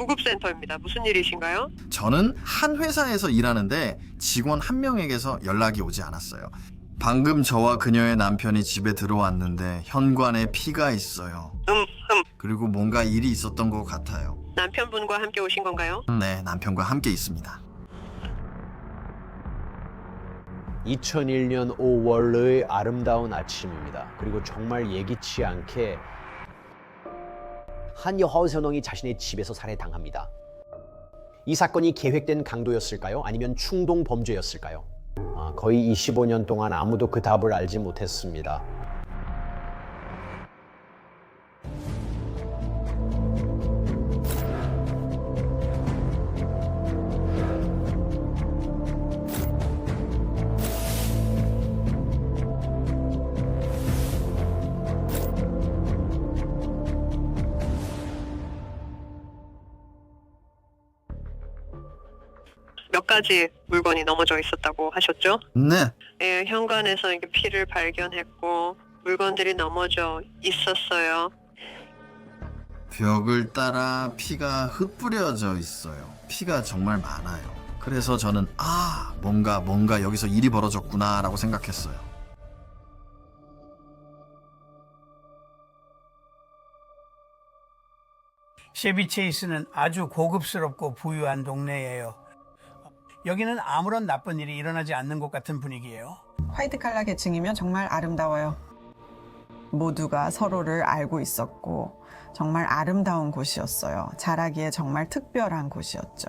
구급센터입니다. 무슨 일이신가요? 저는 한 회사에서 일하는데 직원 한 명에게서 연락이 오지 않았어요. 방금 저와 그녀의 남편이 집에 들어왔는데 현관에 피가 있어요. 그리고 뭔가 일이 있었던 것 같아요. 남편분과 함께 오신 건가요? 네, 남편과 함께 있습니다. 2001년 5월의 아름다운 아침입니다. 그리고 정말 예기치 않게 한 여성이 자신의 집에서 살해당합니다. 이 사건이 계획된 강도였을까요? 아니면 충동 범죄였을까요? 거의 25년 동안 아무도 그 답을 알지 못했습니다. 몇 가지 물건이 넘어져 있었다고 하셨죠? 네, 예, 현관에서 이렇게 피를 발견했고 물건들이 넘어져 있었어요. 벽을 따라 피가 흩뿌려져 있어요. 피가 정말 많아요. 그래서 저는 뭔가 여기서 일이 벌어졌구나 라고 생각했어요. 셰비체이스는 아주 고급스럽고 부유한 동네예요. 여기는 아무런 나쁜 일이 일어나지 않는 곳 같은 분위기예요. 화이트 칼라 계층이면 정말 아름다워요. 모두가 서로를 알고 있었고 정말 아름다운 곳이었어요. 자라기에 정말 특별한 곳이었죠.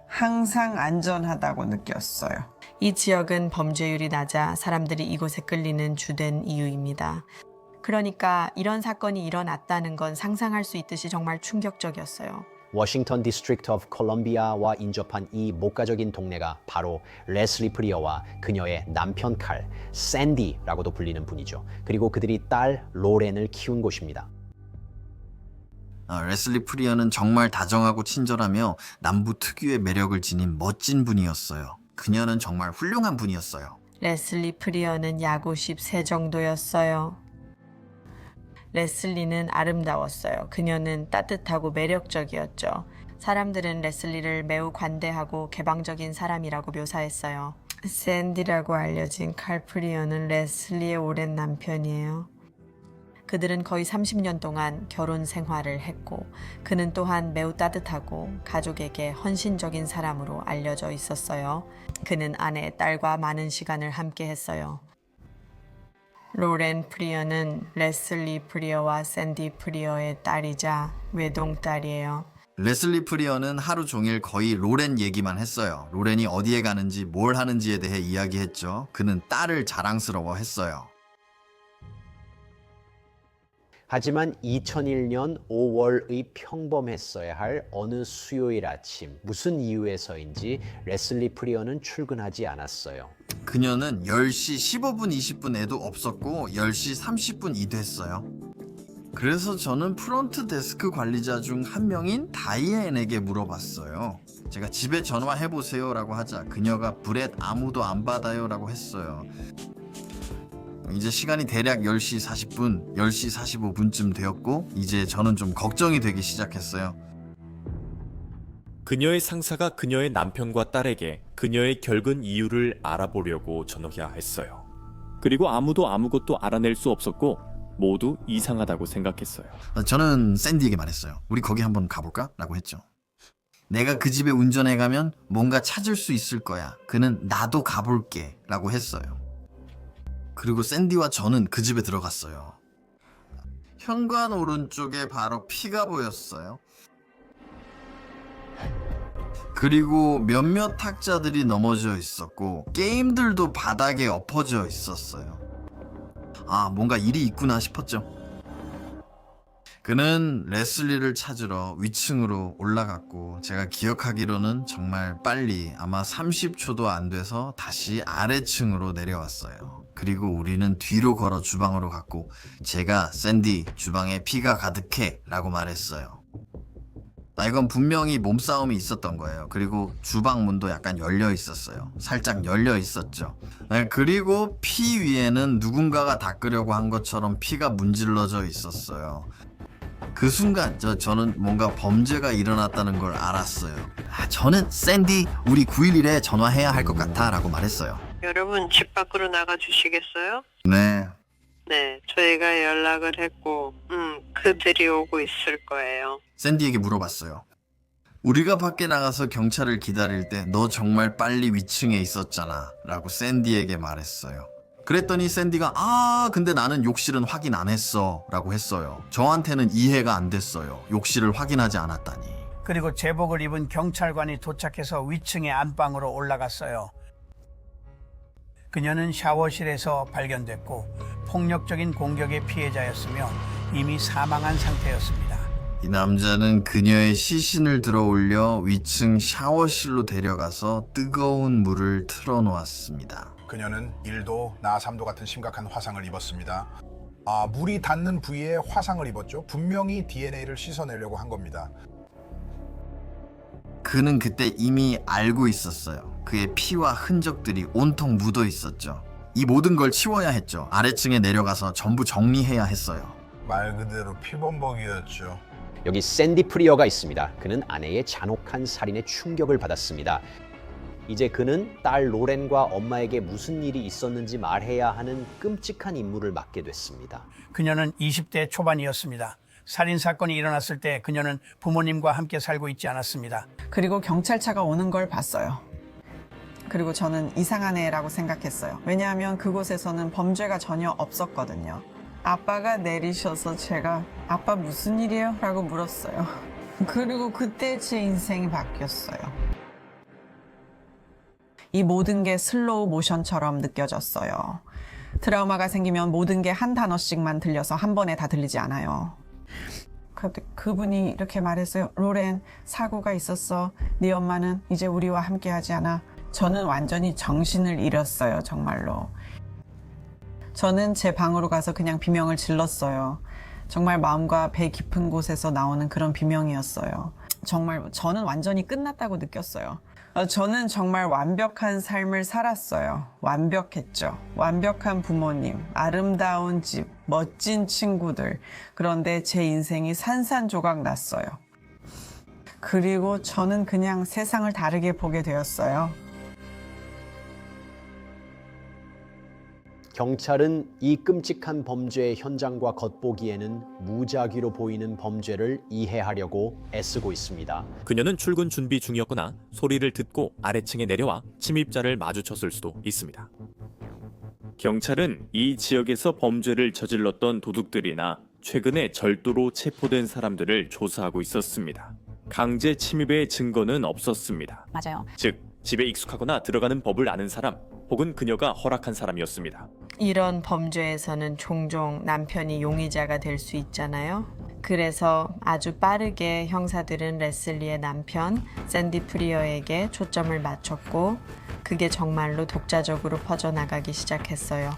항상 안전하다고 느꼈어요. 이 지역은 범죄율이 낮아 사람들이 이곳에 끌리는 주된 이유입니다. 그러니까 이런 사건이 일어났다는 건 상상할 수 있듯이 정말 충격적이었어요. 워싱턴 디스트릭트 오브 콜럼비아와 인접한 이 목가적인 동네가 바로 레슬리 프리어와 그녀의 남편 칼, 샌디라고도 불리는 분이죠. 그리고 그들이 딸 로렌을 키운 곳입니다. 레슬리 프리어는 정말 다정하고 친절하며 남부 특유의 매력을 지닌 멋진 분이었어요. 그녀는 정말 훌륭한 분이었어요. 레슬리 프리어는 약 53 정도였어요. 레슬리는 아름다웠어요. 그녀는 따뜻하고 매력적이었죠. 사람들은 레슬리를 매우 관대하고 개방적인 사람이라고 묘사했어요. 샌디라고 알려진 칼 프리어는 레슬리의 오랜 남편이에요. 그들은 거의 30년 동안 결혼 생활을 했고 그는 또한 매우 따뜻하고 가족에게 헌신적인 사람으로 알려져 있었어요. 그는 아내, 딸과 많은 시간을 함께 했어요. 로렌 프리어는 레슬리 프리어와 샌디 프리어의 딸이자 외동딸이에요. 레슬리 프리어는 하루 종일 거의 로렌 얘기만 했어요. 로렌이 어디에 가는지 뭘 하는지에 대해 이야기했죠. 그는 딸을 자랑스러워했어요. 하지만 2001년 5월의 평범했어야 할 어느 수요일 아침, 무슨 이유에서인지 레슬리 프리어는 출근하지 않았어요. 그녀는 10시 15분 20분에도 없었고 10시 30분이 됐어요. 그래서 저는 프론트 데스크 관리자 중 한 명인 다이앤에게 물어봤어요. 제가 집에 전화해보세요 라고 하자 그녀가 브렛 아무도 안 받아요 라고 했어요. 이제 시간이 대략 10시 40분, 10시 45분쯤 되었고 이제 저는 좀 걱정이 되기 시작했어요. 그녀의 상사가 그녀의 남편과 딸에게 그녀의 결근 이유를 알아보려고 전화해야 했어요. 그리고 아무도 아무것도 알아낼 수 없었고 모두 이상하다고 생각했어요. 저는 샌디에게 말했어요. 우리 거기 한번 가볼까? 라고 했죠. 내가 그 집에 운전해 가면 뭔가 찾을 수 있을 거야. 그는 나도 가볼게 라고 했어요. 그리고 샌디와 저는 그 집에 들어갔어요. 현관 오른쪽에 바로 피가 보였어요. 그리고 몇몇 탁자들이 넘어져 있었고 게임들도 바닥에 엎어져 있었어요. 뭔가 일이 있구나 싶었죠. 그는 레슬리를 찾으러 위층으로 올라갔고 제가 기억하기로는 정말 빨리 아마 30초도 안 돼서 다시 아래층으로 내려왔어요. 그리고 우리는 뒤로 걸어 주방으로 갔고 제가 샌디 주방에 피가 가득해 라고 말했어요. 이건 분명히 몸싸움이 있었던 거예요. 그리고 주방 문도 약간 열려 있었어요. 살짝 열려 있었죠. 그리고 피 위에는 누군가가 닦으려고 한 것처럼 피가 문질러져 있었어요. 그 순간 저는 뭔가 범죄가 일어났다는 걸 알았어요. 저는 샌디 우리 911에 전화해야 할 것 같아 라고 말했어요. 여러분 집 밖으로 나가 주시겠어요? 네. 네, 저희가 연락을 했고 그들이 오고 있을 거예요. 샌디에게 물어봤어요. 우리가 밖에 나가서 경찰을 기다릴 때 너 정말 빨리 위층에 있었잖아 라고 샌디에게 말했어요. 그랬더니 샌디가 근데 나는 욕실은 확인 안 했어 라고 했어요. 저한테는 이해가 안 됐어요. 욕실을 확인하지 않았다니. 그리고 제복을 입은 경찰관이 도착해서 위층의 안방으로 올라갔어요. 그녀는 샤워실에서 발견됐고 폭력적인 공격의 피해자였으며 이미 사망한 상태였습니다. 이 남자는 그녀의 시신을 들어 올려 위층 샤워실로 데려가서 뜨거운 물을 틀어놓았습니다. 그녀는 1도 나 3도 같은 심각한 화상을 입었습니다. 물이 닿는 부위에 화상을 입었죠. 분명히 DNA를 씻어내려고 한 겁니다. 그는 그때 이미 알고 있었어요. 그의 피와 흔적들이 온통 묻어 있었죠. 이 모든 걸 치워야 했죠. 아래층에 내려가서 전부 정리해야 했어요. 말 그대로 피범벅이었죠. 여기 샌디 프리어가 있습니다. 그는 아내의 잔혹한 살인에 충격을 받았습니다. 이제 그는 딸 로렌과 엄마에게 무슨 일이 있었는지 말해야 하는 끔찍한 임무를 맡게 됐습니다. 그녀는 20대 초반이었습니다. 살인사건이 일어났을 때 그녀는 부모님과 함께 살고 있지 않았습니다. 그리고 경찰차가 오는 걸 봤어요. 그리고 저는 이상한 애라고 생각했어요. 왜냐하면 그곳에서는 범죄가 전혀 없었거든요. 아빠가 내리셔서 제가 아빠 무슨 일이에요? 라고 물었어요. 그리고 그때 제 인생이 바뀌었어요. 이 모든 게 슬로우 모션처럼 느껴졌어요. 트라우마가 생기면 모든 게 한 단어씩만 들려서 한 번에 다 들리지 않아요. 그분이 이렇게 말했어요. 로렌, 사고가 있었어. 네 엄마는 이제 우리와 함께 하지 않아. 저는 완전히 정신을 잃었어요. 정말로. 저는 제 방으로 가서 그냥 비명을 질렀어요. 정말 마음과 배 깊은 곳에서 나오는 그런 비명이었어요. 정말 저는 완전히 끝났다고 느꼈어요. 저는 정말 완벽한 삶을 살았어요. 완벽했죠. 완벽한 부모님, 아름다운 집, 멋진 친구들. 그런데 제 인생이 산산조각 났어요. 그리고 저는 그냥 세상을 다르게 보게 되었어요. 경찰은 이 끔찍한 범죄의 현장과 겉보기에는 무작위로 보이는 범죄를 이해하려고 애쓰고 있습니다. 그녀는 출근 준비 중이었거나 소리를 듣고 아래층에 내려와 침입자를 마주쳤을 수도 있습니다. 경찰은 이 지역에서 범죄를 저질렀던 도둑들이나 최근에 절도로 체포된 사람들을 조사하고 있었습니다. 강제 침입의 증거는 없었습니다. 맞아요. 즉, 집에 익숙하거나 들어가는 법을 아는 사람 혹은 그녀가 허락한 사람이었습니다. 이런 범죄에서는 종종 남편이 용의자가 될 수 있잖아요. 그래서 아주 빠르게 형사들은 레슬리의 남편 샌디 프리어에게 초점을 맞췄고 그게 정말로 독자적으로 퍼져나가기 시작했어요.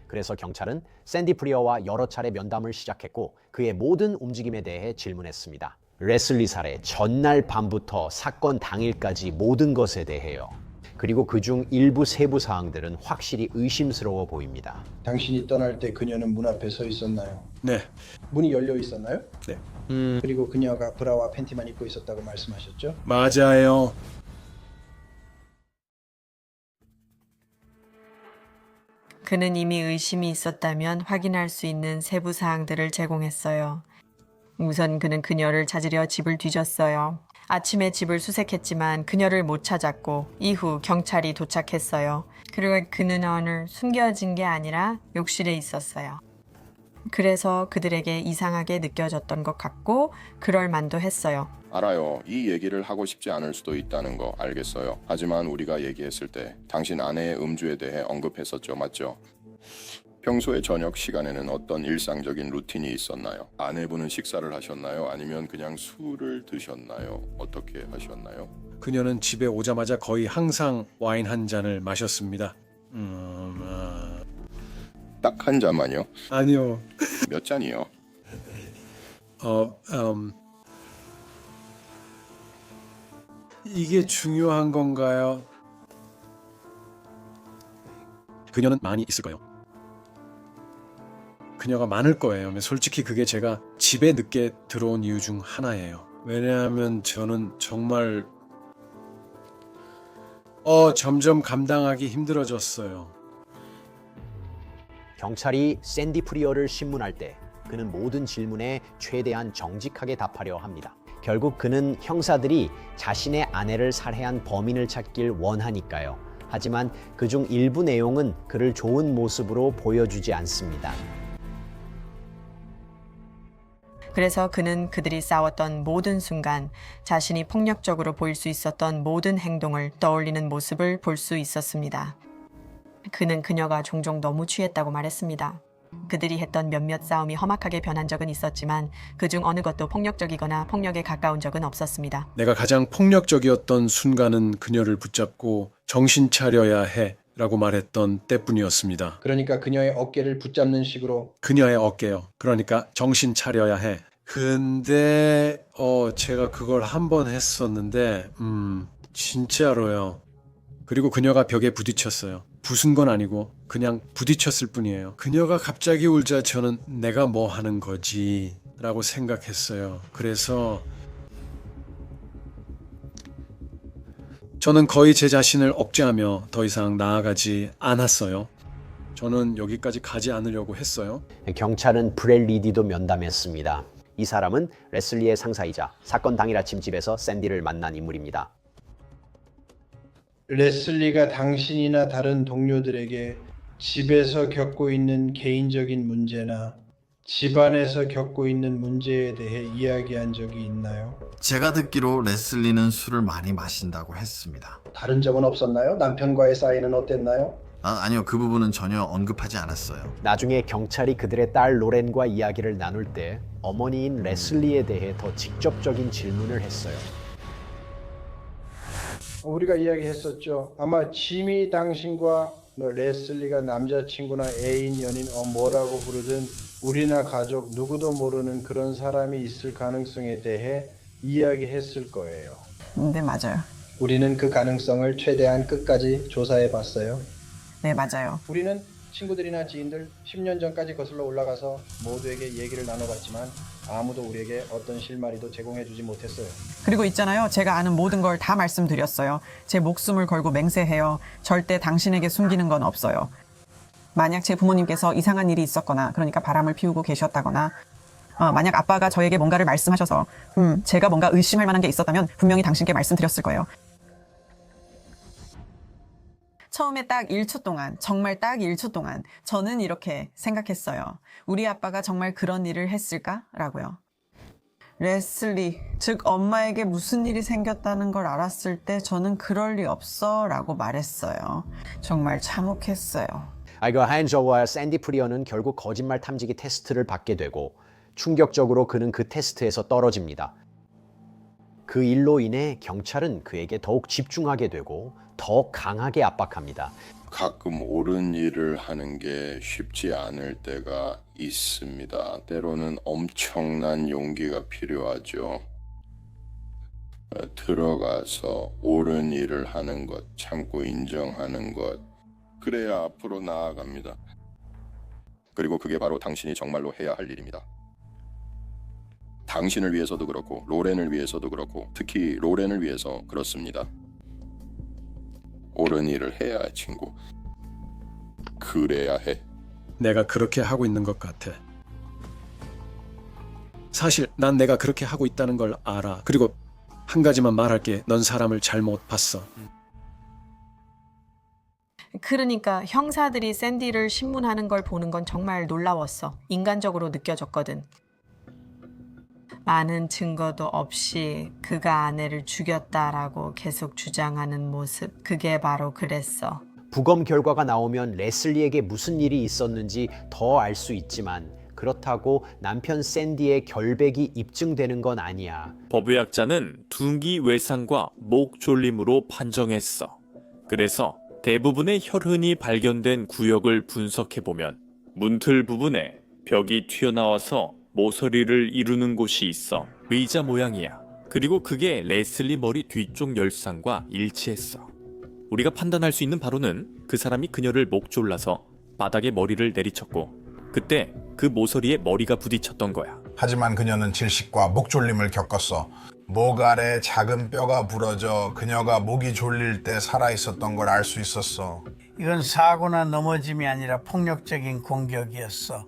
그래서 경찰은 샌디 프리어와 여러 차례 면담을 시작했고 그의 모든 움직임에 대해 질문했습니다. 레슬리 살해 전날 밤부터 사건 당일까지 모든 것에 대해요. 그리고 그중 일부 세부 사항들은 확실히 의심스러워 보입니다. 당신이 떠날 때 그녀는 문 앞에 서 있었나요? 네. 문이 열려 있었나요? 네. 그리고 그녀가 브라와 팬티만 입고 있었다고 말씀하셨죠? 맞아요. 그는 이미 의심이 있었다면 확인할 수 있는 세부 사항들을 제공했어요. 우선 그는 그녀를 찾으려 집을 뒤졌어요. 아침에 집을 수색했지만 그녀를 못 찾았고 이후 경찰이 도착했어요. 그리고 그는 오늘 숨겨진 게 아니라 욕실에 있었어요. 그래서 그들에게 이상하게 느껴졌던 것 같고 그럴 만도 했어요. 알아요. 이 얘기를 하고 싶지 않을 수도 있다는 거 알겠어요. 하지만 우리가 얘기했을 때 당신 아내의 음주에 대해 언급했었죠. 맞죠? 평소에 저녁 시간에는 어떤 일상적인 루틴이 있었나요? 아내분은 식사를 하셨나요? 아니면 그냥 술을 드셨나요? 어떻게 하셨나요? 그녀는 집에 오자마자 거의 항상 와인 한 잔을 마셨습니다. 딱 한 잔만요? 아니요. 몇 잔이요? 이게 중요한 건가요? 그녀는 많이 있을까요? 그녀가 많을 거예요. 솔직히 그게 제가 집에 늦게 들어온 이유 중 하나예요. 왜냐하면 저는 정말 점점 감당하기 힘들어졌어요. 경찰이 샌디 프리어를 신문할 때 그는 모든 질문에 최대한 정직하게 답하려 합니다. 결국 그는 형사들이 자신의 아내를 살해한 범인을 찾길 원하니까요. 하지만 그중 일부 내용은 그를 좋은 모습으로 보여주지 않습니다. 그래서 그는 그들이 싸웠던 모든 순간 자신이 폭력적으로 보일 수 있었던 모든 행동을 떠올리는 모습을 볼 수 있었습니다. 그는 그녀가 종종 너무 취했다고 말했습니다. 그들이 했던 몇몇 싸움이 험악하게 변한 적은 있었지만 그중 어느 것도 폭력적이거나 폭력에 가까운 적은 없었습니다. 내가 가장 폭력적이었던 순간은 그녀를 붙잡고 정신 차려야 해 라고 말했던 때뿐이었습니다. 그러니까 그녀의 어깨를 붙잡는 식으로. 그녀의 어깨요. 그러니까 정신 차려야 해. 근데 제가 그걸 한 번 했었는데 진짜로요. 그리고 그녀가 벽에 부딪혔어요. 부순 건 아니고 그냥 부딪혔을 뿐이에요. 그녀가 갑자기 울자 저는 내가 뭐 하는 거지 라고 생각했어요. 그래서 저는 거의 제 자신을 억제하며 더 이상 나아가지 않았어요. 저는 여기까지 가지 않으려고 했어요. 경찰은 브렐 리디도 면담했습니다. 이 사람은 레슬리의 상사이자 사건 당일 아침 집에서 샌디를 만난 인물입니다. 레슬리가 당신이나 다른 동료들에게 집에서 겪고 있는 개인적인 문제나 집안에서 겪고 있는 문제에 대해 이야기한 적이 있나요? 제가 듣기로 레슬리는 술을 많이 마신다고 했습니다. 다른 점은 없었나요? 남편과의 사이는 어땠나요? 아니요, 그 부분은 전혀 언급하지 않았어요. 나중에 경찰이 그들의 딸 로렌과 이야기를 나눌 때 어머니인 레슬리에 대해 더 직접적인 질문을 했어요. 우리가 이야기했었죠. 아마 짐이 당신과 레슬리가 남자친구나 애인, 연인 뭐라고 부르든 우리나 가족 누구도 모르는 그런 사람이 있을 가능성에 대해 이야기했을 거예요. 네, 맞아요. 우리는 그 가능성을 최대한 끝까지 조사해 봤어요. 네, 맞아요. 우리는 친구들이나 지인들 10년 전까지 거슬러 올라가서 모두에게 얘기를 나눠봤지만 아무도 우리에게 어떤 실마리도 제공해주지 못했어요. 그리고 있잖아요. 제가 아는 모든 걸 다 말씀드렸어요. 제 목숨을 걸고 맹세해요. 절대 당신에게 숨기는 건 없어요. 만약 제 부모님께서 이상한 일이 있었거나 그러니까 바람을 피우고 계셨다거나 만약 아빠가 저에게 뭔가를 말씀하셔서 제가 뭔가 의심할 만한 게 있었다면 분명히 당신께 말씀드렸을 거예요. 처음에 딱 1초 동안, 정말 딱 1초 동안 저는 이렇게 생각했어요. 우리 아빠가 정말 그런 일을 했을까라고요. 레슬리, 즉 엄마에게 무슨 일이 생겼다는 걸 알았을 때 저는 그럴 리 없어 라고 말했어요. 정말 참혹했어요. 그 한저와 샌디 프리어는 결국 거짓말 탐지기 테스트를 받게 되고 충격적으로 그는 그 테스트에서 떨어집니다. 그 일로 인해 경찰은 그에게 더욱 집중하게 되고 더 강하게 압박합니다. 가끔 옳은 일을 하는 게 쉽지 않을 때가 있습니다. 때로는 엄청난 용기가 필요하죠. 들어가서 옳은 일을 하는 것, 참고 인정하는 것, 그래야 앞으로 나아갑니다. 그리고 그게 바로 당신이 정말로 해야 할 일입니다. 당신을 위해서도 그렇고 로렌을 위해서도 그렇고 특히 로렌을 위해서 그렇습니다. 옳은 일을 해야 해, 친구. 그래야 해. 내가 그렇게 하고 있는 것 같아. 사실 난 내가 그렇게 하고 있다는 걸 알아. 그리고 한 가지만 말할게. 넌 사람을 잘못 봤어. 그러니까 형사들이 샌디를 신문하는 걸 보는 건 정말 놀라웠어. 인간적으로 느껴졌거든. 많은 증거도 없이 그가 아내를 죽였다라고 계속 주장하는 모습. 그게 바로 그랬어. 부검 결과가 나오면 레슬리에게 무슨 일이 있었는지 더 알 수 있지만 그렇다고 남편 샌디의 결백이 입증되는 건 아니야. 법의학자는 둔기 외상과 목 졸림으로 판정했어. 그래서 대부분의 혈흔이 발견된 구역을 분석해보면 문틀 부분에 벽이 튀어나와서 모서리를 이루는 곳이 있어 의자 모양이야. 그리고 그게 레슬리 머리 뒤쪽 열상과 일치했어. 우리가 판단할 수 있는 바로는 그 사람이 그녀를 목 졸라서 바닥에 머리를 내리쳤고 그때 그 모서리에 머리가 부딪혔던 거야. 하지만 그녀는 질식과 목 졸림을 겪었어. 목 아래 작은 뼈가 부러져 그녀가 목이 졸릴 때 살아있었던 걸 알 수 있었어. 이건 사고나 넘어짐이 아니라 폭력적인 공격이었어.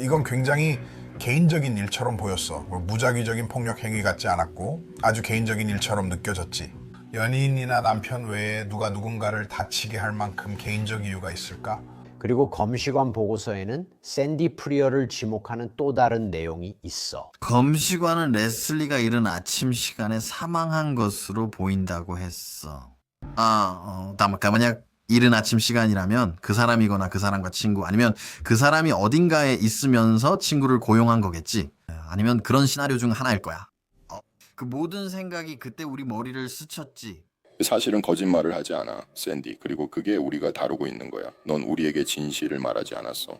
이건 굉장히 개인적인 일처럼 보였어. 무작위적인 폭력 행위 같지 않았고 아주 개인적인 일처럼 느껴졌지. 연인이나 남편 외에 누가 누군가를 다치게 할 만큼 개인적 이유가 있을까? 그리고 검시관 보고서에는 샌디 프리어를 지목하는 또 다른 내용이 있어. 검시관은 레슬리가 이른 아침 시간에 사망한 것으로 보인다고 했어. 그러니까 만약 이른 아침 시간이라면 그 사람이거나 그 사람과 친구, 아니면 그 사람이 어딘가에 있으면서 친구를 고용한 거겠지. 아니면 그런 시나리오 중 하나일 거야. 그 모든 생각이 그때 우리 머리를 스쳤지. 사실은 거짓말을 하지 않아, 샌디. 그리고 그게 우리가 다루고 있는 거야. 넌 우리에게 진실을 말하지 않았어.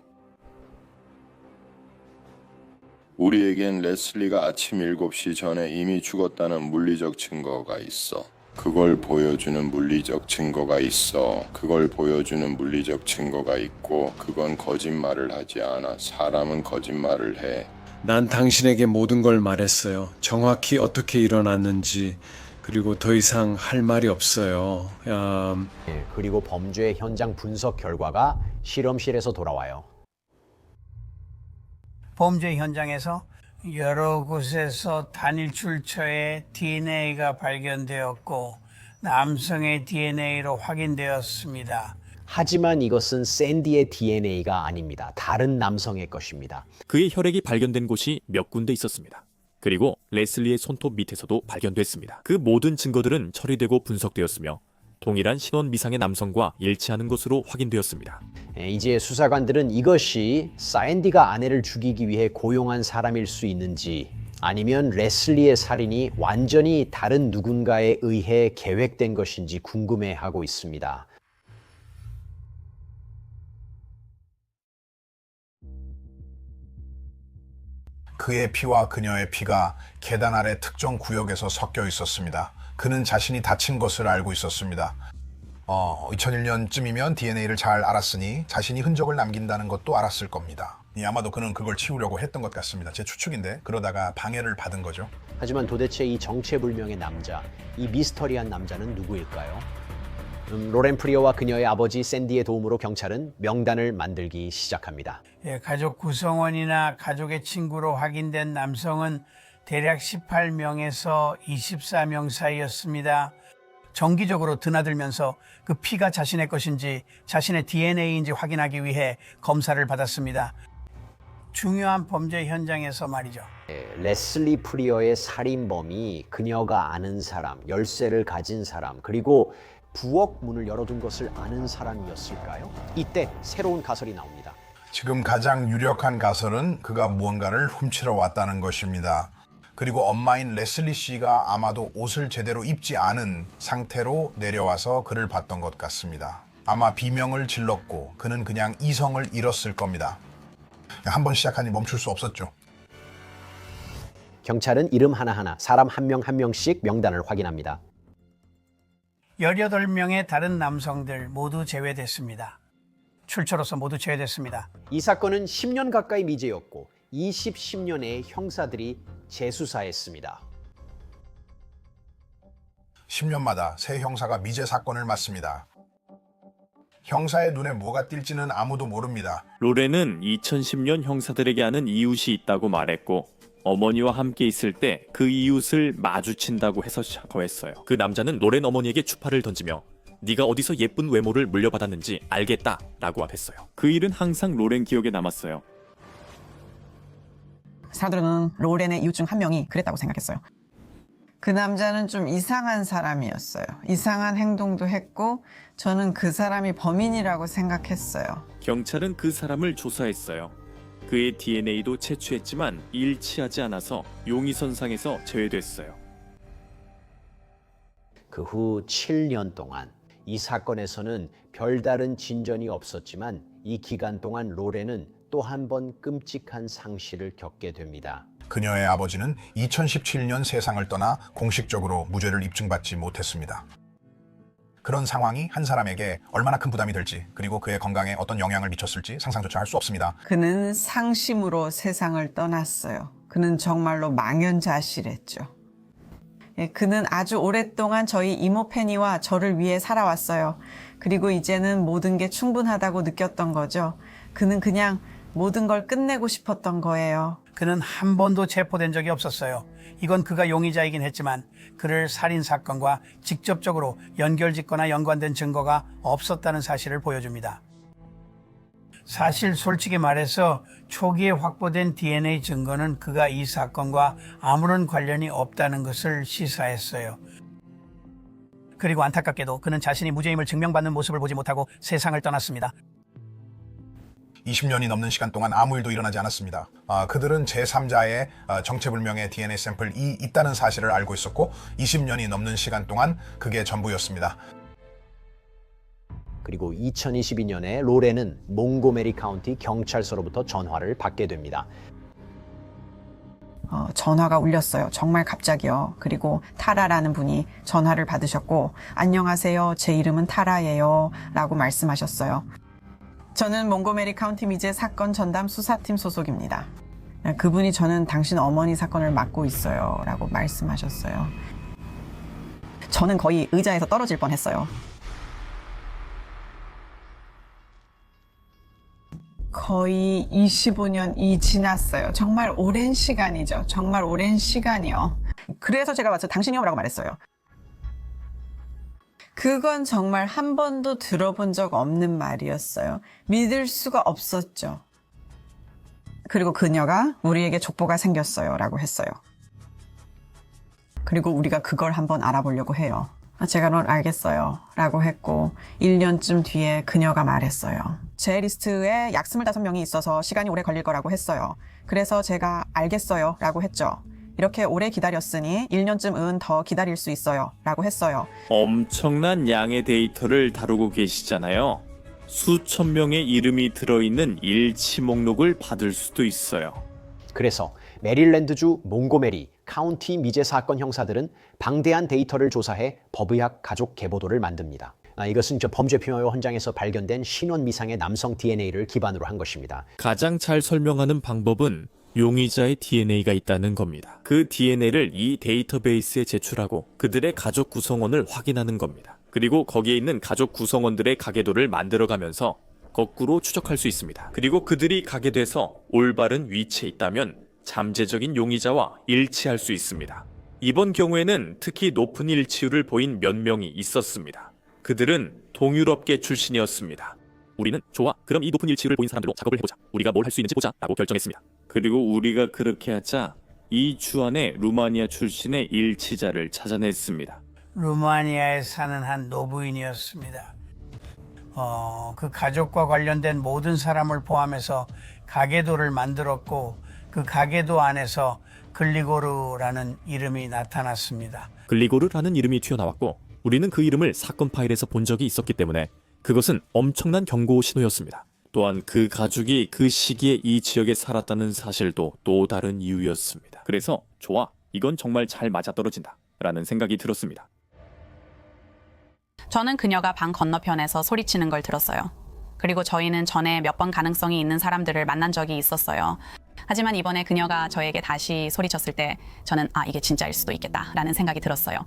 우리에겐 레슬리가 아침 7시 전에 이미 죽었다는 물리적 증거가 있어. 그걸 보여주는 물리적 증거가 있어. 그걸 보여주는 물리적 증거가 있고 그건 거짓말을 하지 않아. 사람은 거짓말을 해. 난 당신에게 모든 걸 말했어요. 정확히 어떻게 일어났는지. 그리고 더 이상 할 말이 없어요. 그리고 범죄 현장 분석 결과가 실험실에서 돌아와요. 범죄 현장에서 여러 곳에서 단일 출처의 DNA가 발견되었고 남성의 DNA로 확인되었습니다. 하지만 이것은 샌디의 DNA가 아닙니다. 다른 남성의 것입니다. 그의 혈액이 발견된 곳이 몇 군데 있었습니다. 그리고 레슬리의 손톱 밑에서도 발견됐습니다. 그 모든 증거들은 처리되고 분석되었으며 동일한 신원 미상의 남성과 일치하는 것으로 확인되었습니다. 이제 수사관들은 이것이 샌디가 아내를 죽이기 위해 고용한 사람일 수 있는지 아니면 레슬리의 살인이 완전히 다른 누군가에 의해 계획된 것인지 궁금해하고 있습니다. 그의 피와 그녀의 피가 계단 아래 특정 구역에서 섞여 있었습니다. 그는 자신이 다친 것을 알고 있었습니다. 2001년쯤이면 DNA를 잘 알았으니 자신이 흔적을 남긴다는 것도 알았을 겁니다. 아마도 그는 그걸 치우려고 했던 것 같습니다. 제 추측인데 그러다가 방해를 받은 거죠. 하지만 도대체 이 정체불명의 남자, 이 미스터리한 남자는 누구일까요? 로렌 프리어와 그녀의 아버지 샌디의 도움으로 경찰은 명단을 만들기 시작합니다. 가족 구성원이나 가족의 친구로 확인된 남성은 대략 18명에서 24명 사이였습니다. 정기적으로 드나들면서 그 피가 자신의 것인지 자신의 DNA인지 확인하기 위해 검사를 받았습니다. 중요한 범죄 현장에서 말이죠. 레슬리 프리어의 살인범이 그녀가 아는 사람, 열쇠를 가진 사람, 그리고 부엌 문을 열어둔 것을 아는 사람이었을까요? 이때 새로운 가설이 나옵니다. 지금 가장 유력한 가설은 그가 무언가를 훔치러 왔다는 것입니다. 그리고 엄마인 레슬리 씨가 아마도 옷을 제대로 입지 않은 상태로 내려와서 그를 봤던 것 같습니다. 아마 비명을 질렀고 그는 그냥 이성을 잃었을 겁니다. 한번 시작하니 멈출 수 없었죠. 경찰은 이름 하나하나, 사람 한 명 한 명씩 명단을 확인합니다. 18명의 다른 남성들 모두 제외됐습니다. 출처로서 모두 제외됐습니다. 이 사건은 10년 가까이 미제였고 10년의 형사들이 재수사했습니다. 10년마다 새 형사가 미제 사건을 맡습니다. 형사의 눈에 뭐가 띌지는 아무도 모릅니다. 로렌은 2010년 형사들에게 아는 이웃이 있다고 말했고 어머니와 함께 있을 때 그 이웃을 마주친다고 해서 거했어요. 그 남자는 로렌 어머니에게 추파를 던지며 네가 어디서 예쁜 외모를 물려받았는지 알겠다 라고 했어요. 그 일은 항상 로렌 기억에 남았어요. 사람들은 로렌의 이웃 중 한 명이 그랬다고 생각했어요. 그 남자는 좀 이상한 사람이었어요. 이상한 행동도 했고 저는 그 사람이 범인이라고 생각했어요. 경찰은 그 사람을 조사했어요. 그의 DNA도 채취했지만 일치하지 않아서 용의선상에서 제외됐어요. 그 후 7년 동안 이 사건에서는 별다른 진전이 없었지만 이 기간 동안 로렌은 또 한 번 끔찍한 상실을 겪게 됩니다. 그녀의 아버지는 2017년 세상을 떠나 공식적으로 무죄를 입증받지 못했습니다. 그런 상황이 한 사람에게 얼마나 큰 부담이 될지, 그리고 그의 건강에 어떤 영향을 미쳤을지 상상조차 할 수 없습니다. 그는 상심으로 세상을 떠났어요. 그는 정말로 망연자실했죠. 예, 그는 아주 오랫동안 저희 이모 페니와 저를 위해 살아왔어요. 그리고 이제는 모든 게 충분하다고 느꼈던 거죠. 그는 그냥 모든 걸 끝내고 싶었던 거예요. 그는 한 번도 체포된 적이 없었어요. 이건 그가 용의자이긴 했지만 그를 살인사건과 직접적으로 연결짓거나 연관된 증거가 없었다는 사실을 보여줍니다. 사실 솔직히 말해서 초기에 확보된 DNA 증거는 그가 이 사건과 아무런 관련이 없다는 것을 시사했어요. 그리고 안타깝게도 그는 자신이 무죄임을 증명받는 모습을 보지 못하고 세상을 떠났습니다. 20년이 넘는 시간 동안 아무 일도 일어나지 않았습니다. 그들은 제3자의 정체불명의 DNA 샘플이 있다는 사실을 알고 있었고 20년이 넘는 시간 동안 그게 전부였습니다. 그리고 2022년에 로렌은 몽고메리 카운티 경찰서로부터 전화를 받게 됩니다. 전화가 울렸어요. 정말 갑자기요. 그리고 타라라는 분이 전화를 받으셨고 안녕하세요. 제 이름은 타라예요. 라고 말씀하셨어요. 저는 몽고메리 카운티 미제 사건 전담 수사팀 소속입니다. 그분이 저는 당신 어머니 사건을 맡고 있어요. 라고 말씀하셨어요. 저는 거의 의자에서 떨어질 뻔했어요. 거의 25년이 지났어요. 정말 오랜 시간이죠. 정말 오랜 시간이요. 그래서 제가 와서 당신이요? 라고 말했어요. 그건 정말 한 번도 들어본 적 없는 말이었어요. 믿을 수가 없었죠. 그리고 그녀가 우리에게 족보가 생겼어요. 라고 했어요. 그리고 우리가 그걸 한번 알아보려고 해요. 제가 넌 알겠어요. 라고 했고 1년쯤 뒤에 그녀가 말했어요. 제 리스트에 약 25명이 있어서 시간이 오래 걸릴 거라고 했어요. 그래서 제가 알겠어요. 라고 했죠. 이렇게 오래 기다렸으니 1년쯤은 더 기다릴 수 있어요. 라고 했어요. 엄청난 양의 데이터를 다루고 계시잖아요. 수천 명의 이름이 들어있는 일치 목록을 받을 수도 있어요. 그래서 메릴랜드주 몽고메리 카운티 미제 사건 형사들은 방대한 데이터를 조사해 법의학 가족 계보도를 만듭니다. 이것은 범죄 피의호 현장에서 발견된 신원 미상의 남성 DNA를 기반으로 한 것입니다. 가장 잘 설명하는 방법은 용의자의 DNA가 있다는 겁니다. 그 DNA를 이 데이터베이스에 제출하고 그들의 가족 구성원을 확인하는 겁니다. 그리고 거기에 있는 가족 구성원들의 가계도를 만들어가면서 거꾸로 추적할 수 있습니다. 그리고 그들이 가게 돼서 올바른 위치에 있다면 잠재적인 용의자와 일치할 수 있습니다. 이번 경우에는 특히 높은 일치율을 보인 몇 명이 있었습니다. 그들은 동유럽계 출신이었습니다. 우리는 좋아, 그럼 이 높은 일치율을 보인 사람들로 작업을 해보자. 우리가 뭘 할 수 있는지 보자 라고 결정했습니다. 그리고 우리가 그렇게 하자 이 주 안에 루마니아 출신의 일치자를 찾아냈습니다. 루마니아에 사는 한 노부인이었습니다. 그 가족과 관련된 모든 사람을 포함해서 가계도를 만들었고 그 가계도 안에서 글리고르라는 이름이 나타났습니다. 글리고르라는 이름이 튀어나왔고 우리는 그 이름을 사건 파일에서 본 적이 있었기 때문에 그것은 엄청난 경고 신호였습니다. 또한 그 가족이 그 시기에 이 지역에 살았다는 사실도 또 다른 이유였습니다. 그래서 좋아, 이건 정말 잘 맞아떨어진다 라는 생각이 들었습니다. 저는 그녀가 방 건너편에서 소리치는 걸 들었어요. 그리고 저희는 전에 몇 번 가능성이 있는 사람들을 만난 적이 있었어요. 하지만 이번에 그녀가 저에게 다시 소리쳤을 때 저는 이게 진짜일 수도 있겠다라는 생각이 들었어요.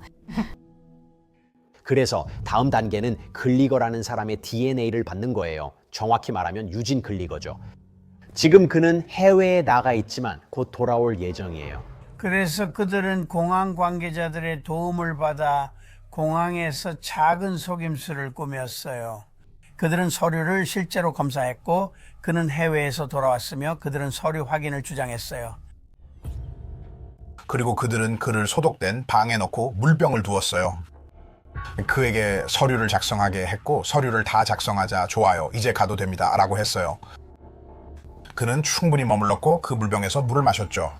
그래서 다음 단계는 글리거라는 사람의 DNA를 받는 거예요. 정확히 말하면 유진 글리거죠. 지금 그는 해외에 나가 있지만 곧 돌아올 예정이에요. 그래서 그들은 공항 관계자들의 도움을 받아 공항에서 작은 속임수를 꾸몄어요. 그들은 서류를 실제로 검사했고 그는 해외에서 돌아왔으며 그들은 서류 확인을 주장했어요. 그리고 그들은 그를 소독된 방에 넣고 물병을 두었어요. 그에게 서류를 작성하게 했고 서류를 다 작성하자 좋아요, 이제 가도 됩니다 라고 했어요. 그는 충분히 머물렀고 그 물병에서 물을 마셨죠.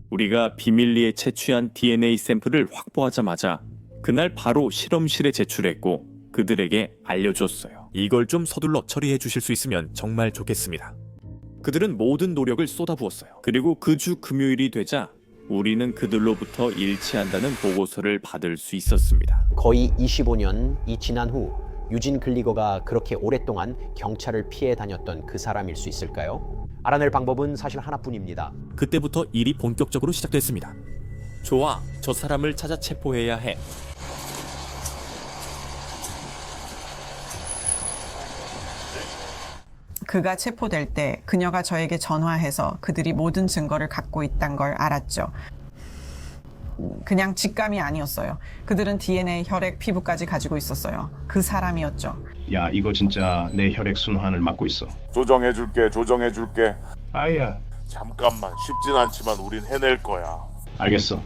우리가 비밀리에 채취한 DNA 샘플을 확보하자마자 그날 바로 실험실에 제출했고 그들에게 알려줬어요. 이걸 좀 서둘러 처리해 주실 수 있으면 정말 좋겠습니다. 그들은 모든 노력을 쏟아부었어요. 그리고 그 주 금요일이 되자 우리는 그들로부터 일치한다는 보고서를 받을 수 있었습니다. 거의 25년이 지난 후 유진 글리거가 그렇게 오랫동안 경찰을 피해 다녔던 그 사람일 수 있을까요? 알아낼 방법은 사실 하나뿐입니다. 그때부터 일이 본격적으로 시작됐습니다. 좋아, 저 사람을 찾아 체포해야 해. 그가 체포될 때 그녀가 저에게 전화해서 그들이 모든 증거를 갖고 있다는 걸 알았죠. 그냥 직감이 아니었어요. 그들은 DNA, 혈액, 피부까지 가지고 있었어요. 그 사람이었죠. 야, 이거 진짜 내 혈액 순환을 막고 있어. 조정해줄게. 아야. 잠깐만, 쉽진 않지만 우린 해낼 거야. 알겠어.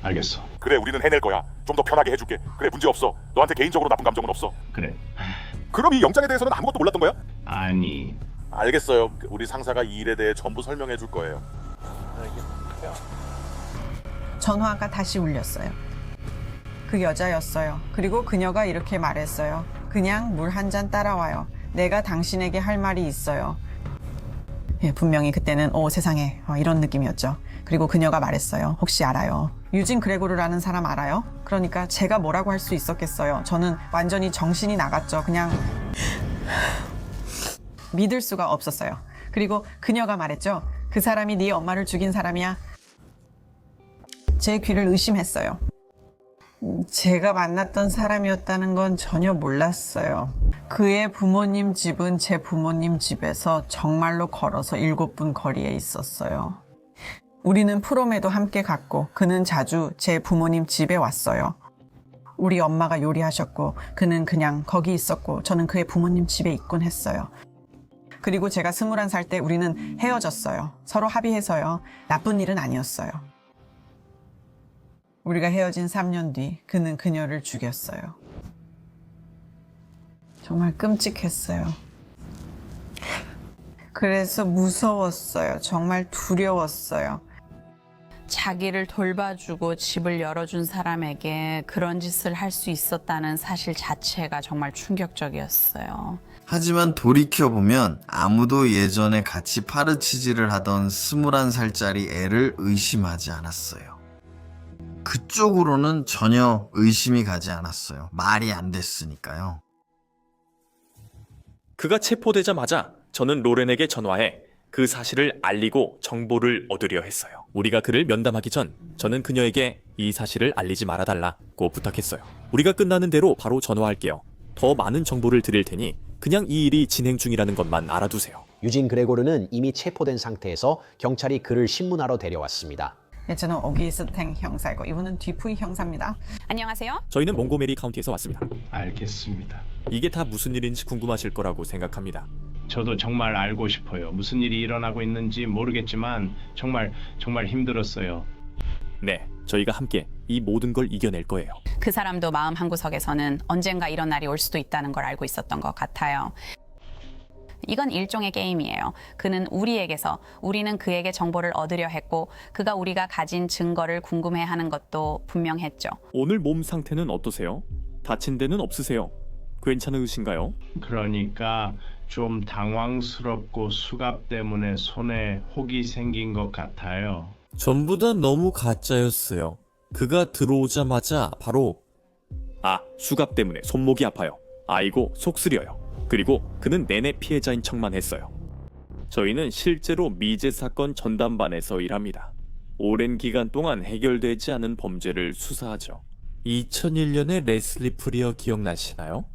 그래, 우리는 해낼 거야. 좀 더 편하게 해줄게. 그래, 문제 없어. 너한테 개인적으로 나쁜 감정은 없어. 그래. 그럼 이 영장에 대해서는 아무것도 몰랐던 거야? 아니. 알겠어요. 우리 상사가 이 일에 대해 전부 설명해 줄 거예요. 전화가 다시 울렸어요. 그 여자였어요. 그리고 그녀가 이렇게 말했어요. 그냥 물 한 잔 따라와요. 내가 당신에게 할 말이 있어요. 예, 분명히 그때는 세상에 이런 느낌이었죠. 그리고 그녀가 말했어요. 혹시 알아요? 유진 그레고르라는 사람 알아요? 그러니까 제가 뭐라고 할 수 있었겠어요. 저는 완전히 정신이 나갔죠. 그냥 믿을 수가 없었어요. 그리고 그녀가 말했죠. 그 사람이 네 엄마를 죽인 사람이야. 제 귀를 의심했어요. 제가 만났던 사람이었다는 건 전혀 몰랐어요. 그의 부모님 집은 제 부모님 집에서 정말로 걸어서 7분 거리에 있었어요. 우리는 프롬에도 함께 갔고 그는 자주 제 부모님 집에 왔어요. 우리 엄마가 요리하셨고 그는 그냥 거기 있었고 저는 그의 부모님 집에 있곤 했어요. 그리고 제가 21살 때 우리는 헤어졌어요. 서로 합의해서요. 나쁜 일은 아니었어요. 우리가 헤어진 3년 뒤 그는 그녀를 죽였어요. 정말 끔찍했어요. 그래서 무서웠어요. 정말 두려웠어요. 자기를 돌봐주고 집을 열어준 사람에게 그런 짓을 할 수 있었다는 사실 자체가 정말 충격적이었어요. 하지만 돌이켜보면 아무도 예전에 같이 파르치질을 하던 21살짜리 애를 의심하지 않았어요. 그쪽으로는 전혀 의심이 가지 않았어요. 말이 안 됐으니까요. 그가 체포되자마자 저는 로렌에게 전화해 그 사실을 알리고 정보를 얻으려 했어요. 우리가 그를 면담하기 전 저는 그녀에게 이 사실을 알리지 말아달라고 부탁했어요. 우리가 끝나는 대로 바로 전화할게요. 더 많은 정보를 드릴 테니 그냥 이 일이 진행 중이라는 것만 알아두세요. 유진 그레고르는 이미 체포된 상태에서 경찰이 그를 신문하러 데려왔습니다. 저는 오기스탱 형사이고 이분은 뒤푸이 형사입니다. 안녕하세요. 저희는 몽고메리 카운티에서 왔습니다. 알겠습니다. 이게 다 무슨 일인지 궁금하실 거라고 생각합니다. 저도 정말 알고 싶어요. 무슨 일이 일어나고 있는지 모르겠지만 정말 힘들었어요. 네, 저희가 함께 이 모든 걸 이겨낼 거예요. 그 사람도 마음 한구석에서는 언젠가 이런 날이 올 수도 있다는 걸 알고 있었던 것 같아요. 이건 일종의 게임이에요. 그는 우리에게서 우리는 그에게 정보를 얻으려 했고 그가 우리가 가진 증거를 궁금해하는 것도 분명했죠. 오늘 몸 상태는 어떠세요? 다친 데는 없으세요? 괜찮으신가요? 그러니까 좀 당황스럽고 수갑 때문에 손에 혹이 생긴 것 같아요. 전부 다 너무 가짜였어요. 그가 들어오자마자 바로 수갑 때문에 손목이 아파요. 아이고 속 쓰려요. 그리고 그는 내내 피해자인 척만 했어요. 저희는 실제로 미제 사건 전담반에서 일합니다. 오랜 기간 동안 해결되지 않은 범죄를 수사하죠. 2001년에 레슬리 프리어 기억나시나요?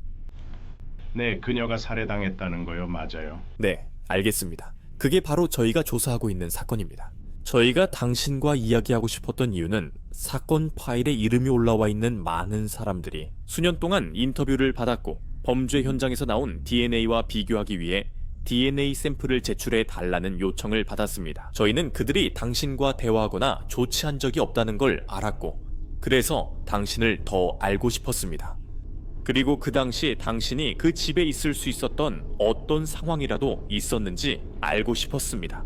네, 그녀가 살해당했다는 거요. 맞아요. 네, 알겠습니다. 그게 바로 저희가 조사하고 있는 사건입니다. 저희가 당신과 이야기하고 싶었던 이유는 사건 파일에 이름이 올라와 있는 많은 사람들이 수년 동안 인터뷰를 받았고 범죄 현장에서 나온 DNA와 비교하기 위해 DNA 샘플을 제출해 달라는 요청을 받았습니다. 저희는 그들이 당신과 대화하거나 조치한 적이 없다는 걸 알았고 그래서 당신을 더 알고 싶었습니다. 그리고 그 당시 당신이 그 집에 있을 수 있었던 어떤 상황이라도 있었는지 알고 싶었습니다.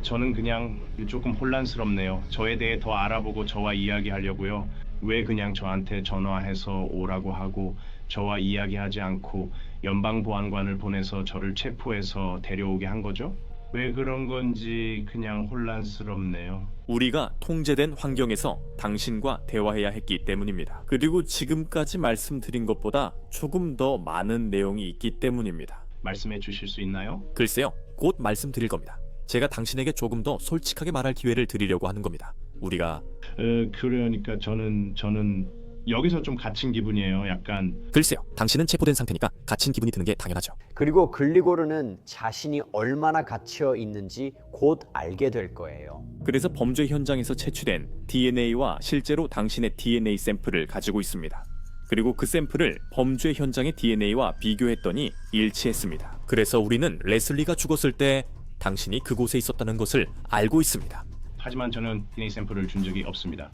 저는 그냥 조금 혼란스럽네요. 저에 대해 더 알아보고 저와 이야기하려고요. 왜 그냥 저한테 전화해서 오라고 하고 저와 이야기하지 않고 연방보안관을 보내서 저를 체포해서 데려오게 한 거죠? 왜 그런 건지 그냥 혼란스럽네요. 우리가 통제된 환경에서 당신과 대화해야 했기 때문입니다. 그리고 지금까지 말씀드린 것보다 조금 더 많은 내용이 있기 때문입니다. 말씀해 주실 수 있나요? 글쎄요, 곧 말씀드릴 겁니다. 제가 당신에게 조금 더 솔직하게 말할 기회를 드리려고 하는 겁니다. 우리가 그러니까 저는 여기서 좀 갇힌 기분이에요. 약간 글쎄요, 당신은 체포된 상태니까 갇힌 기분이 드는 게 당연하죠. 그리고 글리고르는 자신이 얼마나 갇혀 있는지 곧 알게 될 거예요. 그래서 범죄 현장에서 채취된 DNA와 실제로 당신의 DNA 샘플을 가지고 있습니다. 그리고 그 샘플을 범죄 현장의 DNA와 비교했더니 일치했습니다. 그래서 우리는 레슬리가 죽었을 때 당신이 그곳에 있었다는 것을 알고 있습니다. 하지만 저는 DNA 샘플을 준 적이 없습니다.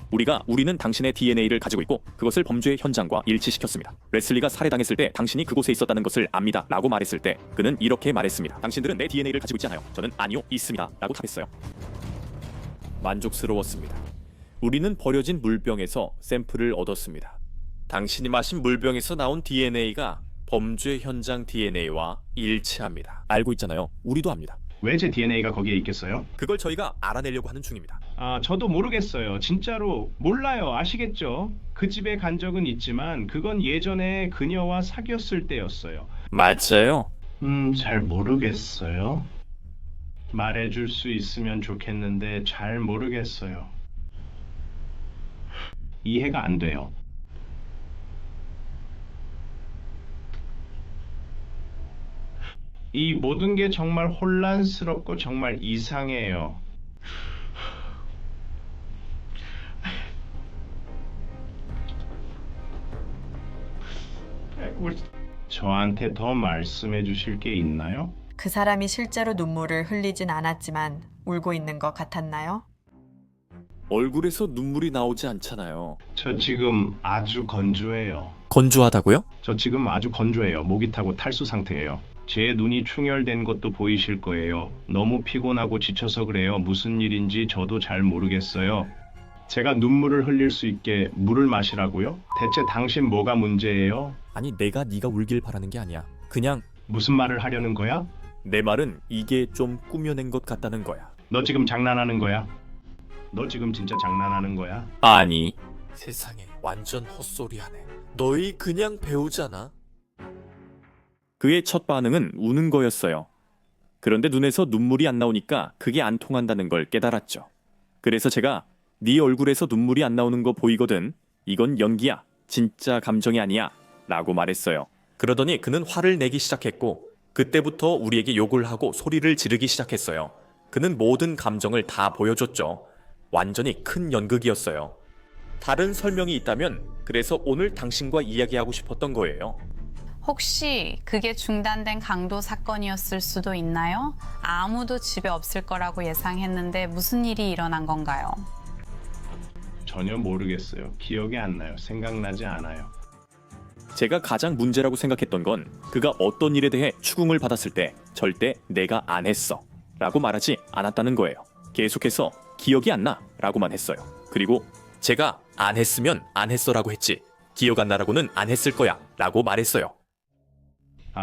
우리는 당신의 DNA를 가지고 있고 그것을 범죄 현장과 일치시켰습니다. 레슬리가 살해당했을 때 당신이 그곳에 있었다는 것을 압니다 라고 말했을 때 그는 이렇게 말했습니다. 당신들은 내 DNA를 가지고 있지 않아요. 저는 아니요, 있습니다 라고 답했어요. 만족스러웠습니다. 우리는 버려진 물병에서 샘플을 얻었습니다. 당신이 마신 물병에서 나온 DNA가 범죄 현장 DNA와 일치합니다. 알고 있잖아요. 우리도 압니다. 왜 제 DNA가 거기에 있겠어요? 그걸 저희가 알아내려고 하는 중입니다. 저도 모르겠어요. 진짜로 몰라요. 아시겠죠? 그 집에 간 적은 있지만 그건 예전에 그녀와 사귀었을 때였어요. 맞아요. 잘 모르겠어요. 말해줄 수 있으면 좋겠는데 잘 모르겠어요. 이해가 안 돼요. 이 모든 게 정말 혼란스럽고 정말 이상해요. 저한테 더 말씀해 주실 게 있나요? 그 사람이 실제로 눈물을 흘리진 않았지만 울고 있는 것 같았나요? 얼굴에서 눈물이 나오지 않잖아요. 저 지금 아주 건조해요. 건조하다고요? 저 지금 아주 건조해요. 목이 타고 탈수 상태예요. 제 눈이 충혈된 것도 보이실 거예요. 너무 피곤하고 지쳐서 그래요. 무슨 일인지 저도 잘 모르겠어요. 제가 눈물을 흘릴 수 있게 물을 마시라고요? 대체 당신 뭐가 문제예요? 아니, 내가 네가 울길 바라는 게 아니야. 그냥 무슨 말을 하려는 거야? 내 말은 이게 좀 꾸며낸 것 같다는 거야. 너 지금 장난하는 거야? 너 지금 진짜 장난하는 거야? 아니, 세상에 완전 헛소리하네. 너희 그냥 배우잖아. 그의 첫 반응은 우는 거였어요. 그런데 눈에서 눈물이 안 나오니까 그게 안 통한다는 걸 깨달았죠. 그래서 제가 네 얼굴에서 눈물이 안 나오는 거 보이거든. 이건 연기야. 진짜 감정이 아니야. 라고 말했어요. 그러더니 그는 화를 내기 시작했고 그때부터 우리에게 욕을 하고 소리를 지르기 시작했어요. 그는 모든 감정을 다 보여줬죠. 완전히 큰 연극이었어요. 다른 설명이 있다면 그래서 오늘 당신과 이야기하고 싶었던 거예요. 혹시 그게 중단된 강도 사건이었을 수도 있나요? 아무도 집에 없을 거라고 예상했는데 무슨 일이 일어난 건가요? 전혀 모르겠어요. 기억이 안 나요. 생각나지 않아요. 제가 가장 문제라고 생각했던 건 그가 어떤 일에 대해 추궁을 받았을 때 절대 내가 안 했어 라고 말하지 않았다는 거예요. 계속해서 기억이 안 나 라고만 했어요. 그리고 제가 안 했으면 안 했어 라고 했지 기억 안 나라고는 안 했을 거야 라고 말했어요.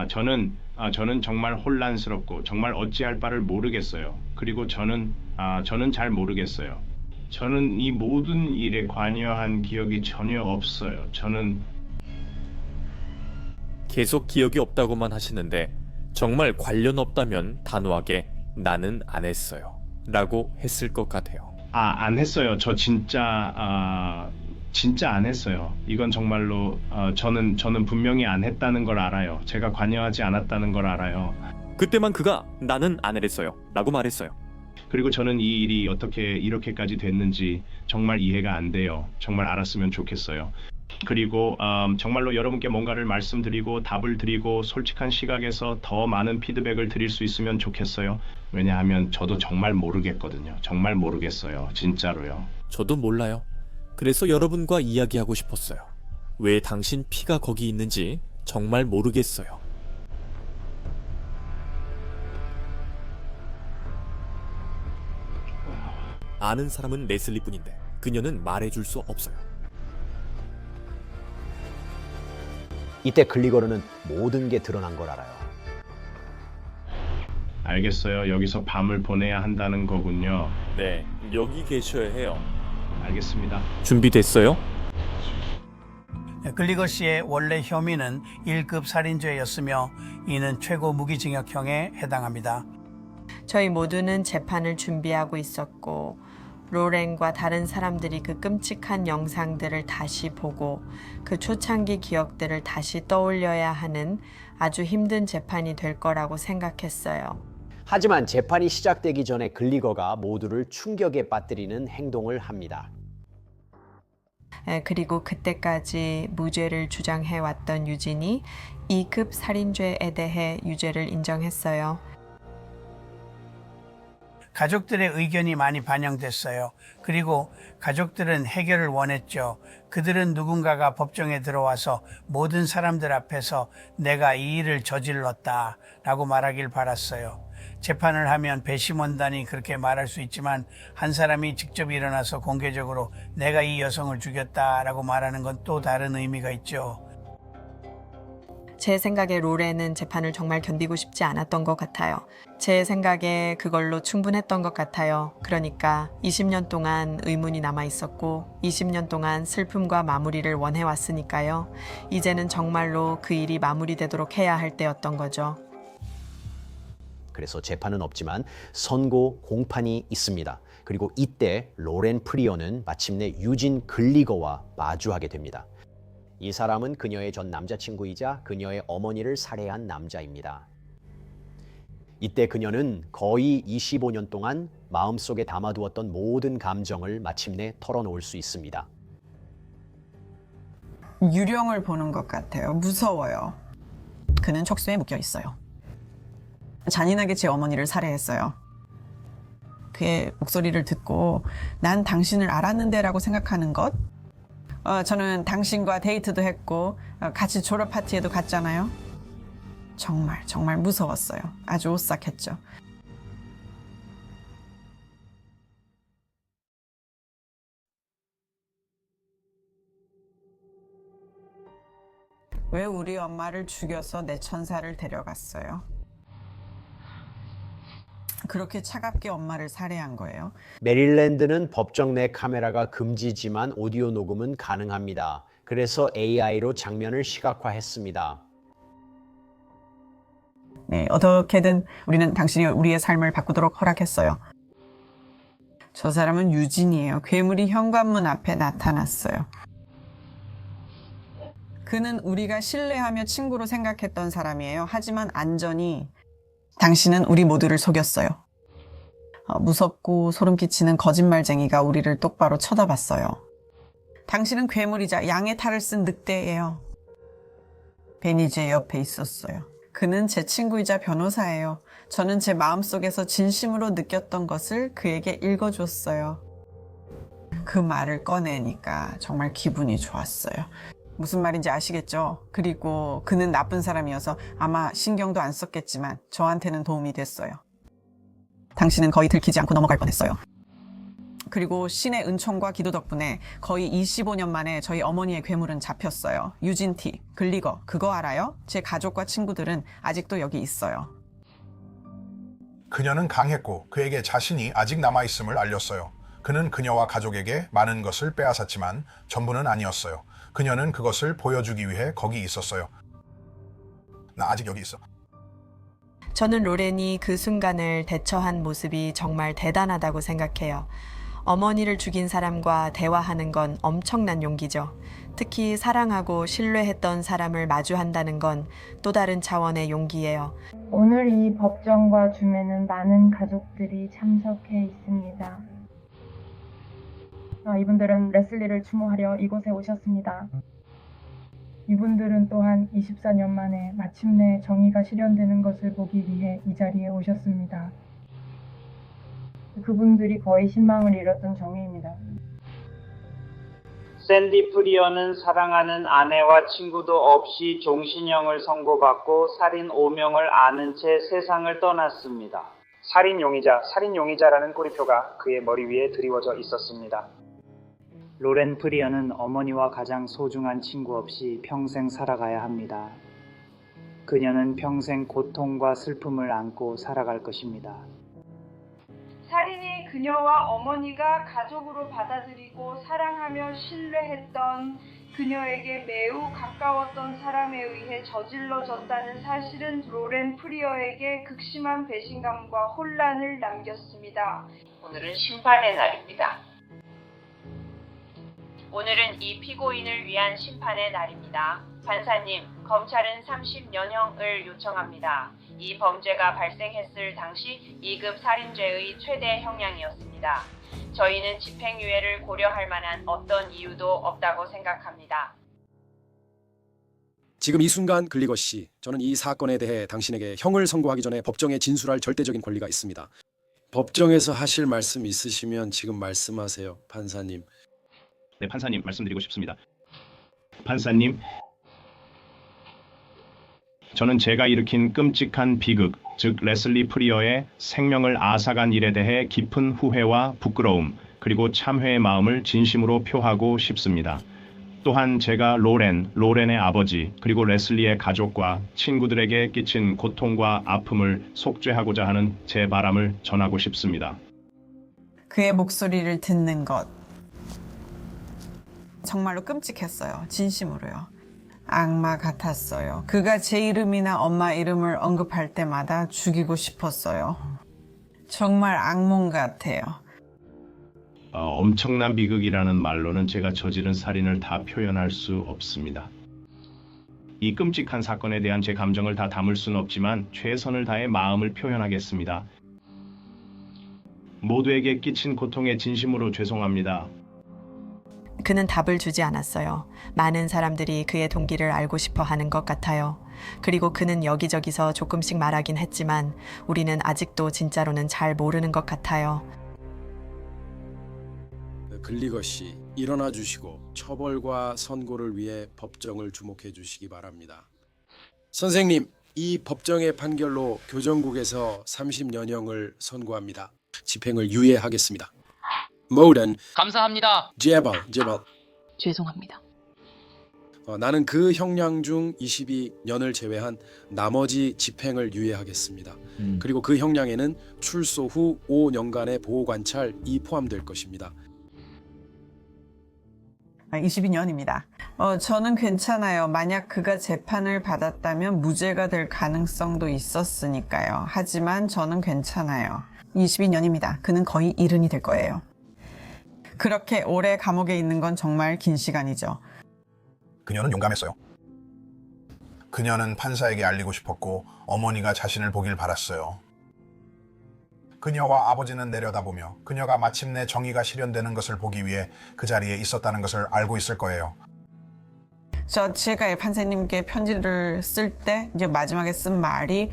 저는 정말 혼란스럽고 정말 어찌할 바를 모르겠어요. 그리고 저는 잘 모르겠어요. 저는 이 모든 일에 관여한 기억이 전혀 없어요. 저는 계속 기억이 없다고만 하시는데 정말 관련 없다면 단호하게 나는 안 했어요 라고 했을 것 같아요. 안 했어요. 저 진짜 안 했어요. 이건 정말로 저는 분명히 안 했다는 걸 알아요. 제가 관여하지 않았다는 걸 알아요. 그때만 그가 나는 안 했어요 라고 말했어요. 그리고 저는 이 일이 어떻게 이렇게까지 됐는지 정말 이해가 안 돼요. 정말 알았으면 좋겠어요. 그리고 정말로 여러분께 뭔가를 말씀드리고 답을 드리고 솔직한 시각에서 더 많은 피드백을 드릴 수 있으면 좋겠어요. 왜냐하면 저도 정말 모르겠거든요. 정말 모르겠어요. 진짜로요. 저도 몰라요. 그래서 여러분과 이야기하고 싶었어요. 왜 당신 피가 거기 있는지 정말 모르겠어요. 아는 사람은 레슬리뿐인데 그녀는 말해줄 수 없어요. 이때 글리거르는 모든 게 드러난 걸 알아요. 알겠어요. 여기서 밤을 보내야 한다는 거군요. 네, 여기 계셔야 해요. 알겠습니다. 준비됐어요? 글리거 씨의 원래 혐의는 1급 살인죄였으며 이는 최고 무기징역형에 해당합니다. 저희 모두는 재판을 준비하고 있었고 로렌과 다른 사람들이 그 끔찍한 영상들을 다시 보고 그 초창기 기억들을 다시 떠올려야 하는 아주 힘든 재판이 될 거라고 생각했어요. 하지만 재판이 시작되기 전에 글리거가 모두를 충격에 빠뜨리는 행동을 합니다. 그리고 그때까지 무죄를 주장해왔던 유진이 2급 살인죄에 대해 유죄를 인정했어요. 가족들의 의견이 많이 반영됐어요. 그리고 가족들은 해결을 원했죠. 그들은 누군가가 법정에 들어와서 모든 사람들 앞에서 내가 이 일을 저질렀다 라고 말하길 바랐어요. 재판을 하면 배심원단이 그렇게 말할 수 있지만 한 사람이 직접 일어나서 공개적으로 내가 이 여성을 죽였다라고 말하는 건 또 다른 의미가 있죠. 제 생각에 로렌은 재판을 정말 견디고 싶지 않았던 것 같아요. 제 생각에 그걸로 충분했던 것 같아요. 그러니까 20년 동안 의문이 남아 있었고 20년 동안 슬픔과 마무리를 원해왔으니까요. 이제는 정말로 그 일이 마무리되도록 해야 할 때였던 거죠. 그래서 재판은 없지만 선고 공판이 있습니다. 그리고 이때 로렌 프리어는 마침내 유진 글리거와 마주하게 됩니다. 이 사람은 그녀의 전 남자친구이자 그녀의 어머니를 살해한 남자입니다. 이때 그녀는 거의 25년 동안 마음속에 담아두었던 모든 감정을 마침내 털어놓을 수 있습니다. 유령을 보는 것 같아요. 무서워요. 그는 촉수에 묶여 있어요. 잔인하게 제 어머니를 살해했어요. 그의 목소리를 듣고 난 당신을 알았는데 라고 생각하는 것. 저는 당신과 데이트도 했고 같이 졸업 파티에도 갔잖아요. 정말 무서웠어요. 아주 오싹했죠. 왜 우리 엄마를 죽여서 내 천사를 데려갔어요? 그렇게 차갑게 엄마를 살해한 거예요. 메릴랜드는 법정 내 카메라가 금지지만 오디오 녹음은 가능합니다. 그래서 AI로 장면을 시각화했습니다. 네, 어떻게든 우리는 당신이 우리의 삶을 바꾸도록 허락했어요. 저 사람은 유진이에요. 괴물이 현관문 앞에 나타났어요. 그는 우리가 신뢰하며 친구로 생각했던 사람이에요. 하지만 안전히 당신은 우리 모두를 속였어요. 무섭고 소름 끼치는 거짓말쟁이가 우리를 똑바로 쳐다봤어요. 당신은 괴물이자 양의 탈을 쓴 늑대예요. 벤이 제 옆에 있었어요. 그는 제 친구이자 변호사예요. 저는 제 마음속에서 진심으로 느꼈던 것을 그에게 읽어줬어요. 그 말을 꺼내니까 정말 기분이 좋았어요. 무슨 말인지 아시겠죠? 그리고 그는 나쁜 사람이어서 아마 신경도 안 썼겠지만 저한테는 도움이 됐어요. 당신은 거의 들키지 않고 넘어갈 뻔했어요. 그리고 신의 은총과 기도 덕분에 거의 25년 만에 저희 어머니의 괴물은 잡혔어요. 유진 T, 글리거, 그거 알아요? 제 가족과 친구들은 아직도 여기 있어요. 그녀는 강했고 그에게 자신이 아직 남아있음을 알렸어요. 그는 그녀와 가족에게 많은 것을 빼앗았지만 전부는 아니었어요. 그녀는 그것을 보여주기 위해 거기 있었어요. 나 아직 여기 있어. 저는 로렌이 그 순간을 대처한 모습이 정말 대단하다고 생각해요. 어머니를 죽인 사람과 대화하는 건 엄청난 용기죠. 특히 사랑하고 신뢰했던 사람을 마주한다는 건 또 다른 차원의 용기예요. 오늘 이 법정과 줌에는 많은 가족들이 참석해 있습니다. 이분들은 레슬리를 추모하려 이곳에 오셨습니다. 이분들은 또한 24년 만에 마침내 정의가 실현되는 것을 보기 위해 이 자리에 오셨습니다. 그분들이 거의 신망을 잃었던 정의입니다. 샌디 프리어는 사랑하는 아내와 친구도 없이 종신형을 선고받고 살인 오명을 아는 채 세상을 떠났습니다. 살인용의자라는 꼬리표가 그의 머리 위에 드리워져 있었습니다. 로렌 프리어는 어머니와 가장 소중한 친구 없이 평생 살아가야 합니다. 그녀는 평생 고통과 슬픔을 안고 살아갈 것입니다. 살인이 그녀와 어머니가 가족으로 받아들이고 사랑하며 신뢰했던 그녀에게 매우 가까웠던 사람에 의해 저질러졌다는 사실은 로렌 프리어에게 극심한 배신감과 혼란을 남겼습니다. 오늘은 심판의 날입니다. 오늘은 이 피고인을 위한 심판의 날입니다. 판사님, 검찰은 30년형을 요청합니다. 이 범죄가 발생했을 당시 2급 살인죄의 최대 형량이었습니다. 저희는 집행유예를 고려할 만한 어떤 이유도 없다고 생각합니다. 지금 이 순간 글리거 씨, 저는 이 사건에 대해 당신에게 형을 선고하기 전에 법정에 진술할 절대적인 권리가 있습니다. 법정에서 하실 말씀 있으시면 지금 말씀하세요, 판사님. 네, 판사님 말씀드리고 싶습니다. 판사님, 저는 제가 일으킨 끔찍한 비극, 즉 레슬리 프리어의 생명을 앗아간 일에 대해 깊은 후회와 부끄러움, 그리고 참회의 마음을 진심으로 표하고 싶습니다. 또한 제가 로렌의 아버지, 그리고 레슬리의 가족과 친구들에게 끼친 고통과 아픔을 속죄하고자 하는 제 바람을 전하고 싶습니다. 그의 목소리를 듣는 것 정말로 끔찍했어요. 진심으로요. 악마 같았어요. 그가 제 이름이나 엄마 이름을 언급할 때마다 죽이고 싶었어요. 정말 악몽 같아요. 엄청난 비극이라는 말로는 제가 저지른 살인을 다 표현할 수 없습니다. 이 끔찍한 사건에 대한 제 감정을 다 담을 수는 없지만 최선을 다해 마음을 표현하겠습니다. 모두에게 끼친 고통에 진심으로 죄송합니다. 그는 답을 주지 않았어요. 많은 사람들이 그의 동기를 알고 싶어 하는 것 같아요. 그리고 그는 여기저기서 조금씩 말하긴 했지만 우리는 아직도 진짜로는 잘 모르는 것 같아요. 글리거 씨, 일어나 주시고 처벌과 선고를 위해 법정을 주목해 주시기 바랍니다. 선생님, 이 법정의 판결로 교정국에서 30년형을 선고합니다. 집행을 유예하겠습니다. 모든 감사합니다. 제발. 죄송합니다. 나는 그 형량 중 22년을 제외한 나머지 집행을 유예하겠습니다. 그리고 그 형량에는 출소 후 5년간의 보호관찰이 포함될 것입니다. 22년입니다. 저는 괜찮아요. 만약 그가 재판을 받았다면 무죄가 될 가능성도 있었으니까요. 하지만 저는 괜찮아요. 22년입니다. 그는 거의 일흔이 될 거예요. 그렇게 오래 감옥에 있는 건 정말 긴 시간이죠. 그녀는 용감했어요. 그녀는 판사에게 알리고 싶었고 어머니가 자신을 보길 바랐어요. 그녀와 아버지는 내려다보며 그녀가 마침내 정의가 실현되는 것을 보기 위해 그 자리에 있었다는 것을 알고 있을 거예요. 제가 판사님께 편지를 쓸 때 이제 마지막에 쓴 말이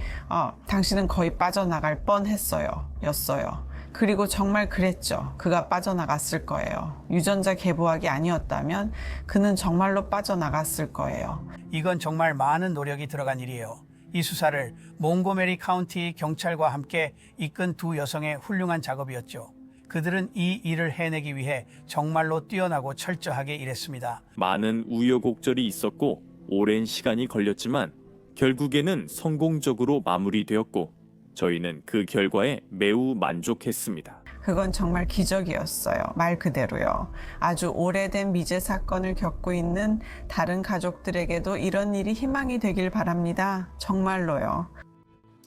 당신은 거의 빠져나갈 뻔했어요. 였어요. 그리고 정말 그랬죠. 그가 빠져나갔을 거예요. 유전자 개보학이 아니었다면 그는 정말로 빠져나갔을 거예요. 이건 정말 많은 노력이 들어간 일이에요. 이 수사를 몽고메리 카운티 경찰과 함께 이끈 두 여성의 훌륭한 작업이었죠. 그들은 이 일을 해내기 위해 정말로 뛰어나고 철저하게 일했습니다. 많은 우여곡절이 있었고 오랜 시간이 걸렸지만 결국에는 성공적으로 마무리되었고 저희는 그 결과에 매우 만족했습니다. 그건 정말 기적이었어요. 말 그대로요. 아주 오래된 미제 사건을 겪고 있는 다른 가족들에게도 이런 일이 희망이 되길 바랍니다. 정말로요.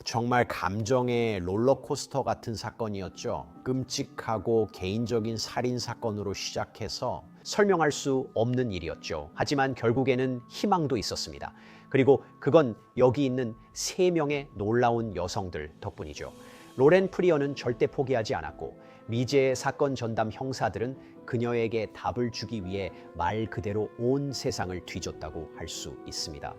정말 감정의 롤러코스터 같은 사건이었죠. 끔찍하고 개인적인 살인 사건으로 시작해서 설명할 수 없는 일이었죠. 하지만 결국에는 희망도 있었습니다. 그리고 그건 여기 있는 3명의 놀라운 여성들 덕분이죠. 로렌 프리어는 절대 포기하지 않았고 미제의 사건 전담 형사들은 그녀에게 답을 주기 위해 말 그대로 온 세상을 뒤졌다고 할 수 있습니다.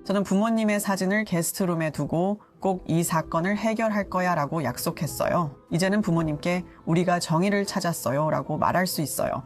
저는 부모님의 사진을 게스트룸에 두고 꼭 이 사건을 해결할 거야 라고 약속했어요. 이제는 부모님께 우리가 정의를 찾았어요 라고 말할 수 있어요.